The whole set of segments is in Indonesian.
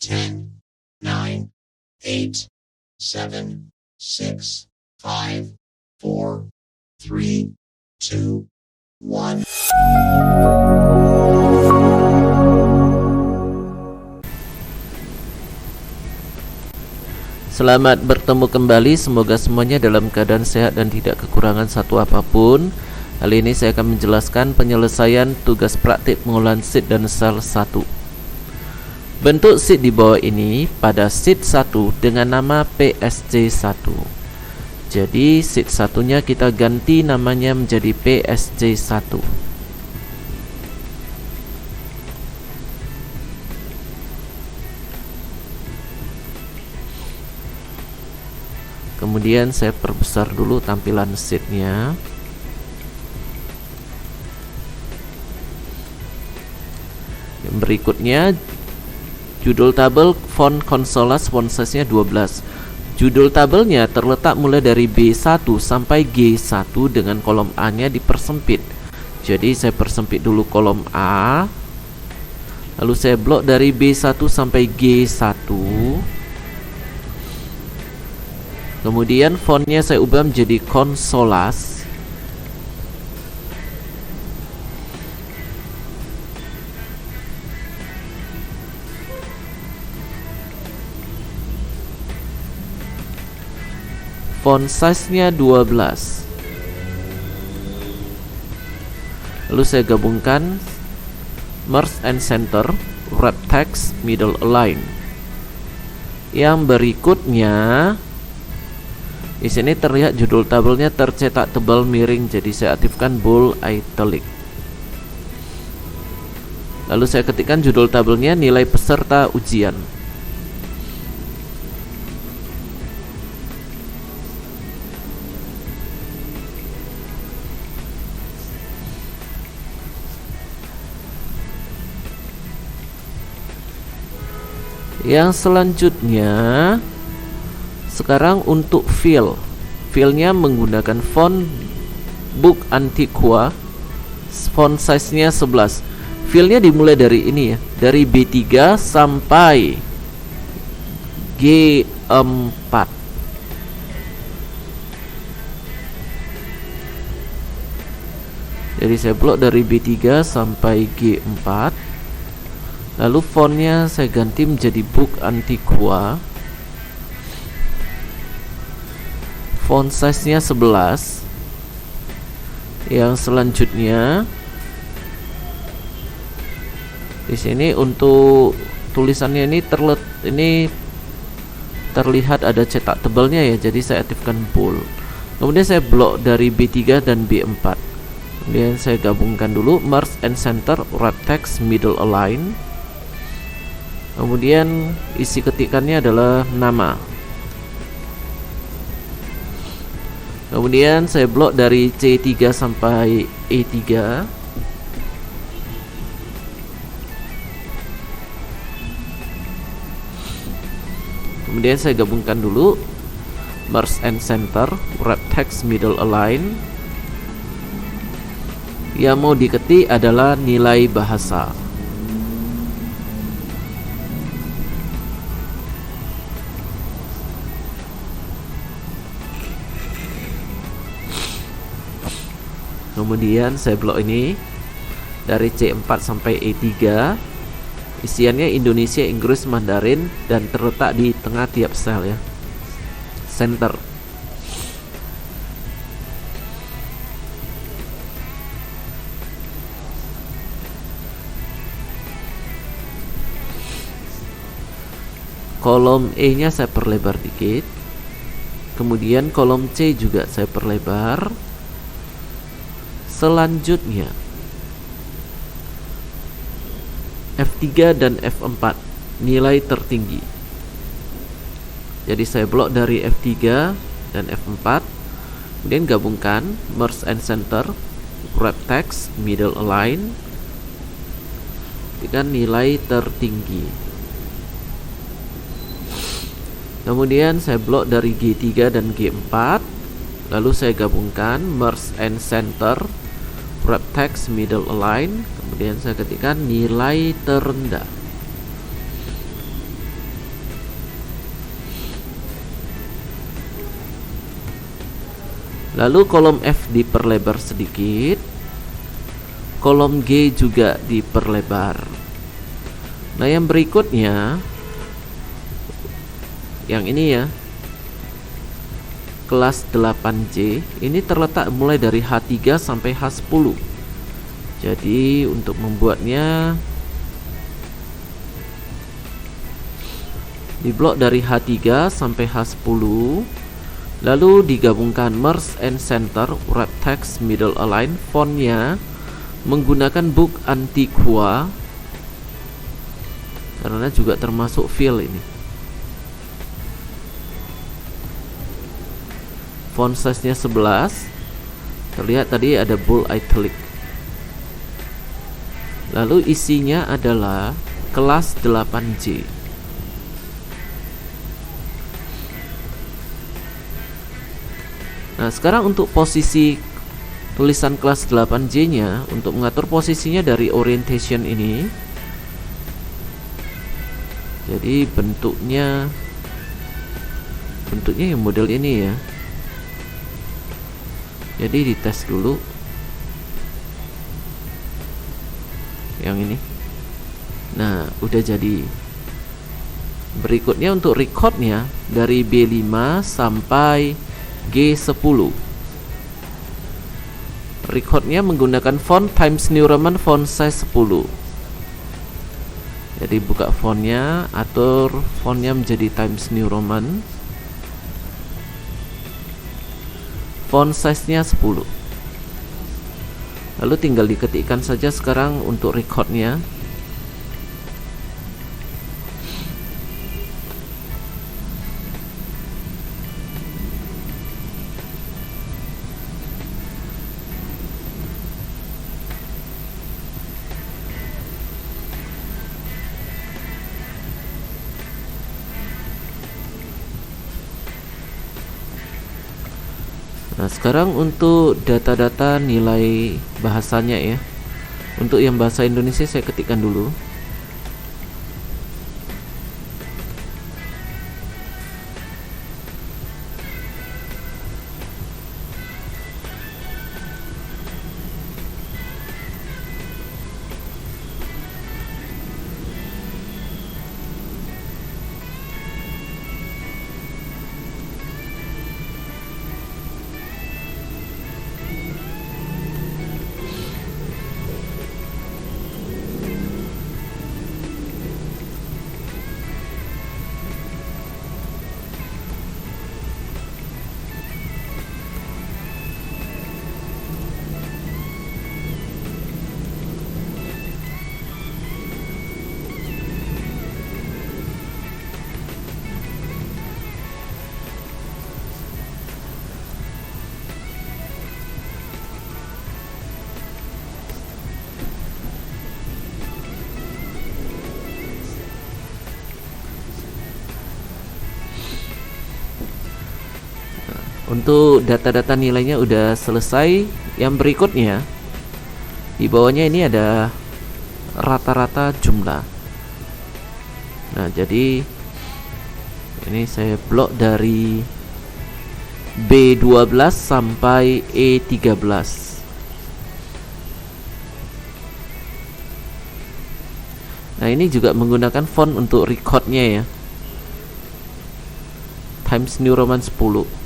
10, 9, 8, 7, 6, 5, 4, 3, 2, 1. Selamat bertemu kembali, semoga semuanya dalam keadaan sehat dan tidak kekurangan satu apapun. Kali ini saya akan menjelaskan penyelesaian tugas praktik pengolahan sheet dan sel 1. Bentuk sheet di bawah ini pada sheet 1 dengan nama PSJ1. Jadi sheet satunya kita ganti namanya menjadi PSJ1. Kemudian saya perbesar dulu tampilan sheetnya. Yang berikutnya, judul tabel font Consolas, font size-nya 12. Judul tabelnya terletak mulai dari B1 sampai G1 dengan kolom A-nya dipersempit. Jadi saya persempit dulu kolom A, lalu saya blok dari B1 sampai G1. Kemudian fontnya saya ubah menjadi Consolas. Font size-nya 12. Lalu saya gabungkan Merge and Center, Wrap Text, Middle Align. Yang berikutnya, di sini terlihat judul tabelnya tercetak tebal miring, jadi saya aktifkan bold italic. Lalu saya ketikkan judul tabelnya nilai peserta ujian. Yang selanjutnya, sekarang untuk fillnya menggunakan font Book Antiqua, font size-nya 11. Fillnya dimulai dari ini ya, dari B3 sampai G4. Jadi saya blok dari B3 sampai G4. Lalu fontnya saya ganti menjadi Book Antiqua, font size-nya 11. Yang selanjutnya, di sini untuk tulisannya ini terlihat ada cetak tebalnya ya, jadi saya aktifkan bold. Kemudian saya blok dari B3 dan B4. Kemudian saya gabungkan dulu Merge and Center, Wrap Text, Middle Align. Kemudian isi ketikannya adalah nama. Kemudian saya blok dari C3 sampai E3. Kemudian saya gabungkan dulu Merge and Center, Wrap Text, Middle Align. Yang mau diketik adalah nilai bahasa. Kemudian saya blok ini dari C4 sampai E3. Isiannya Indonesia, Inggris, Mandarin, dan terletak di tengah tiap sel ya, center. Kolom E nya saya perlebar dikit. Kemudian kolom C juga saya perlebar. Selanjutnya F3 dan F4 nilai tertinggi. Jadi saya blok dari F3 dan F4. Kemudian gabungkan Merge and Center, Wrap Text, Middle Align dengan nilai tertinggi. Kemudian saya blok dari G3 dan G4. Lalu saya gabungkan Merge and Center, Wrap Text, Middle Align. Kemudian saya ketikkan nilai terendah. Lalu kolom F diperlebar sedikit, kolom G juga diperlebar. Nah, yang berikutnya yang ini ya, kelas 8J ini terletak mulai dari H3 sampai H10. Jadi untuk membuatnya diblok dari H3 sampai H10, lalu digabungkan merge and center, wrap text, middle align. Fontnya menggunakan book Antiqua karena juga termasuk fill ini. Font size nya 11. Terlihat tadi ada bold italic. Lalu isinya adalah kelas 8J. Nah, sekarang untuk posisi tulisan kelas 8J nya, untuk mengatur posisinya dari orientation ini, jadi bentuknya yang model ini ya. Jadi dites dulu yang ini. Nah, udah jadi. Berikutnya untuk recordnya dari B5 sampai G10. Recordnya menggunakan font Times New Roman font size 10. Jadi buka fontnya, atur fontnya menjadi Times New Roman. Font size nya 10. Lalu tinggal diketikkan saja sekarang untuk recordnya. Nah, sekarang untuk data-data nilai bahasanya ya. Untuk yang bahasa Indonesia saya ketikkan dulu. Untuk data-data nilainya udah selesai. Yang berikutnya di bawahnya ini ada rata-rata jumlah. Nah, jadi ini saya blok dari B12 sampai E13. Nah, ini juga menggunakan font untuk recordnya ya, Times New Roman 10.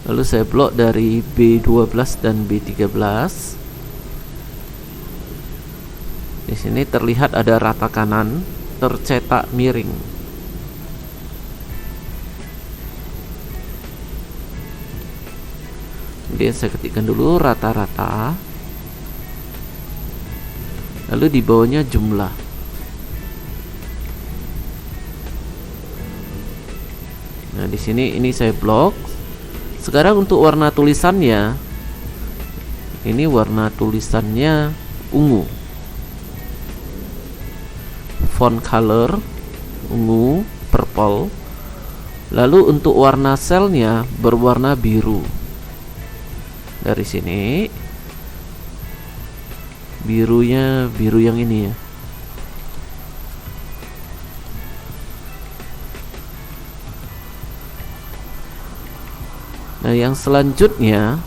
Lalu saya blok dari B12 dan B13. Di sini terlihat ada rata kanan tercetak miring. Kemudian saya ketikkan dulu rata-rata. Lalu di bawahnya jumlah. Nah, di sini ini saya blok. Sekarang untuk warna tulisannya, ini warna tulisannya ungu. Font color ungu, purple. Lalu untuk warna selnya berwarna biru. Dari sini Birunya biru yang ini ya. Nah, yang selanjutnya,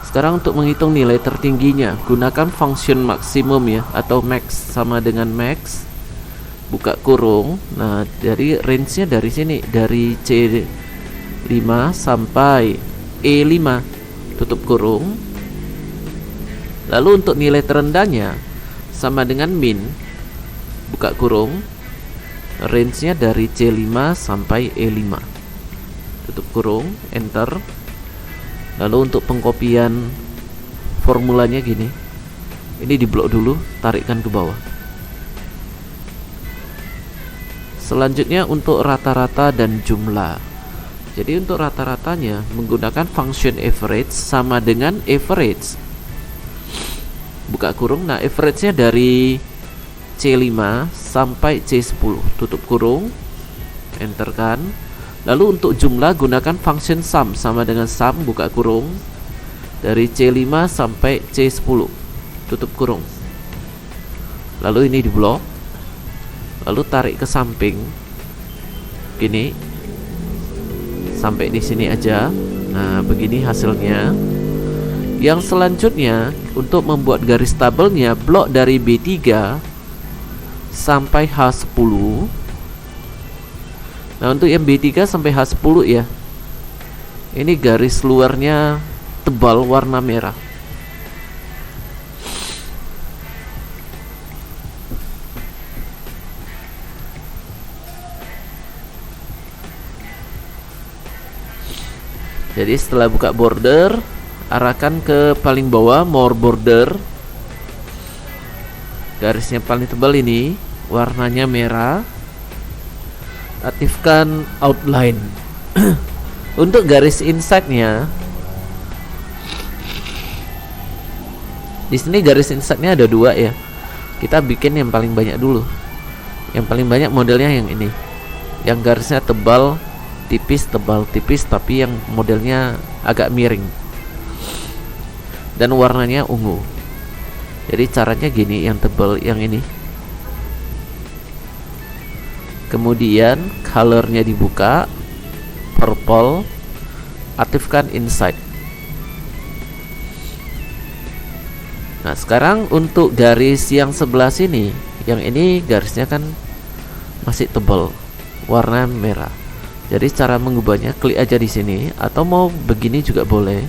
sekarang untuk menghitung nilai tertingginya, gunakan function maksimum ya, atau max, sama dengan max, buka kurung. Nah, dari range-nya dari sini, dari C5 sampai E5, tutup kurung. Lalu untuk nilai terendahnya, sama dengan min, buka kurung, range-nya dari C5 sampai E5, tutup kurung, enter. Lalu untuk pengkopian formulanya gini, ini diblok dulu, tarikkan ke bawah. Selanjutnya untuk rata-rata dan jumlah. Jadi untuk rata-ratanya menggunakan function average sama dengan average, buka kurung. Nah, average-nya dari C5 sampai C10, tutup kurung, enter kan. Lalu untuk jumlah gunakan function sum sama dengan sum, buka kurung, dari C5 sampai C10, tutup kurung. Lalu ini diblok. Lalu tarik ke samping. Gini. Sampai di sini aja. Nah, begini hasilnya. Yang selanjutnya untuk membuat garis tabelnya, blok dari B3 sampai H10. Nah, untuk yang B3 sampai H10 ya, ini garis luarnya tebal warna merah. Jadi setelah buka border, arahkan ke paling bawah, more border. Garisnya paling tebal ini, warnanya merah. Aktifkan outline. Untuk garis inside-nya, di sini garis inside-nya ada 2 ya. Kita bikin yang paling banyak dulu. Yang paling banyak modelnya yang ini, yang garisnya tebal tipis, tebal tipis, tapi yang modelnya agak miring dan warnanya ungu. Jadi caranya gini, yang tebal yang ini. Kemudian colornya dibuka, purple, aktifkan inside. Nah, sekarang untuk garis yang sebelah sini, yang ini garisnya kan masih tebal, warna merah. Jadi cara mengubahnya, klik aja di sini, atau mau begini juga boleh.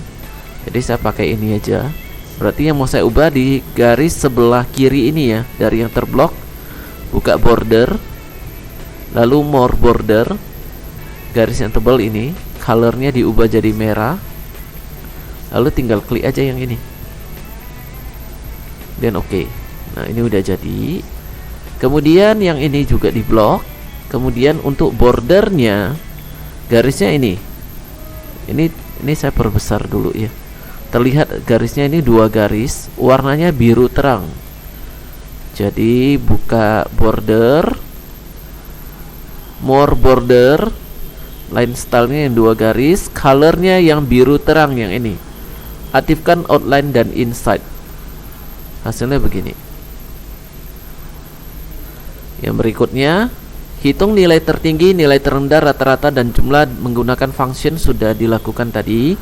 Jadi saya pakai ini aja. Berarti yang mau saya ubah di garis sebelah kiri ini ya, dari yang terblok, buka border, lalu more border, garis yang tebal ini, colornya diubah jadi merah. Lalu tinggal klik aja yang ini, dan oke. Nah, ini udah jadi. Kemudian yang ini juga diblok. Kemudian untuk bordernya, garisnya ini saya perbesar dulu ya. Terlihat garisnya ini 2 garis, warnanya biru terang. Jadi buka border, more border, line stylenya yang 2 garis, colornya yang biru terang yang ini. Aktifkan outline dan inside. Hasilnya begini. Yang berikutnya, hitung nilai tertinggi, nilai terendah, rata-rata, dan jumlah menggunakan function sudah dilakukan tadi.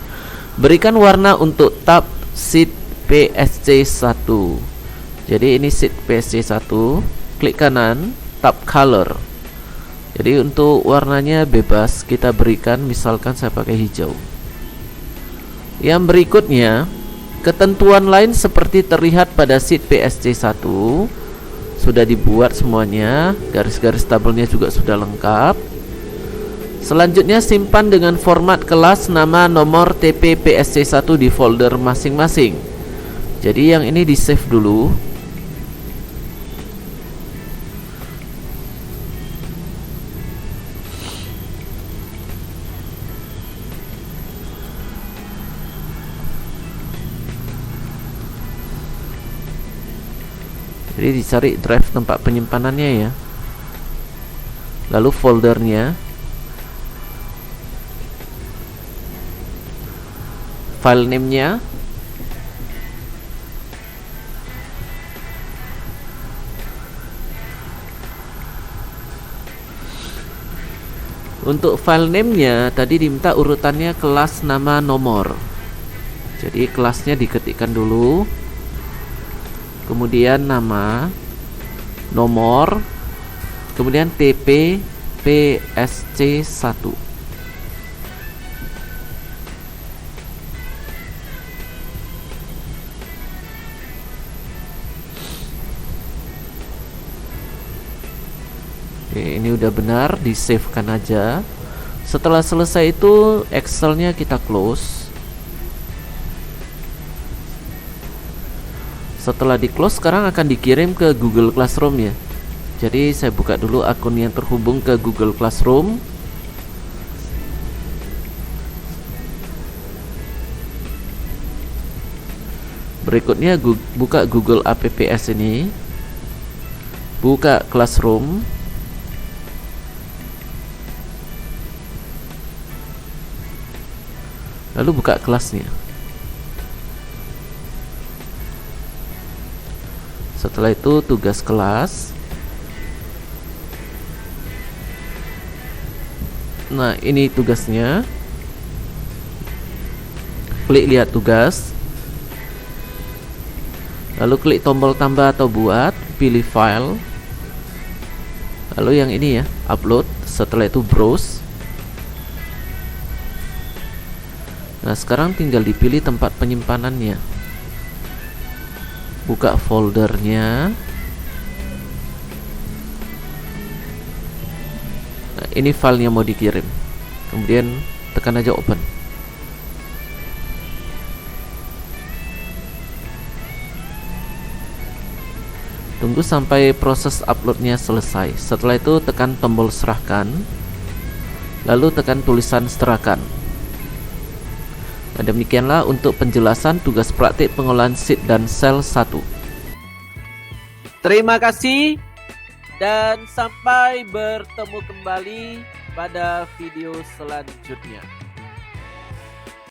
Berikan warna untuk tab sheet PSC1. Jadi ini sheet PSC1, klik kanan, tab color. Jadi untuk warnanya bebas, kita berikan, misalkan saya pakai hijau. Yang berikutnya, ketentuan lain seperti terlihat pada sheet PSC1 sudah dibuat semuanya, garis-garis tabelnya juga sudah lengkap. Selanjutnya simpan dengan format kelas, nama, nomor, TP, PSC1 di folder masing-masing. Jadi yang ini di save dulu. Jadi dicari drive tempat penyimpanannya ya. Lalu foldernya, file name-nya, Untuk file name-nya tadi diminta urutannya kelas, nama, nomor. Jadi kelasnya diketikkan dulu, kemudian nama, nomor, kemudian TP PSC1. Oke, ini udah benar, di save kan aja. Setelah selesai itu Excelnya kita close. Setelah di close, sekarang akan dikirim ke Google Classroom ya. Jadi saya buka dulu akun yang terhubung ke Google Classroom. Berikutnya buka Google Apps ini, buka Classroom. Lalu buka kelasnya. Setelah itu tugas kelas. Nah, ini tugasnya. Klik lihat tugas. Lalu klik tombol tambah atau buat, pilih file. Lalu yang ini ya, upload. Setelah itu browse. Nah, sekarang tinggal dipilih tempat penyimpanannya. Buka foldernya. Nah, ini filenya mau dikirim. Kemudian tekan aja open. Tunggu sampai proses uploadnya selesai. Setelah itu tekan tombol serahkan. Lalu tekan tulisan serahkan. Nah, demikianlah untuk penjelasan tugas praktik pengolahan sheet dan sel 1. Terima kasih dan sampai bertemu kembali pada video selanjutnya.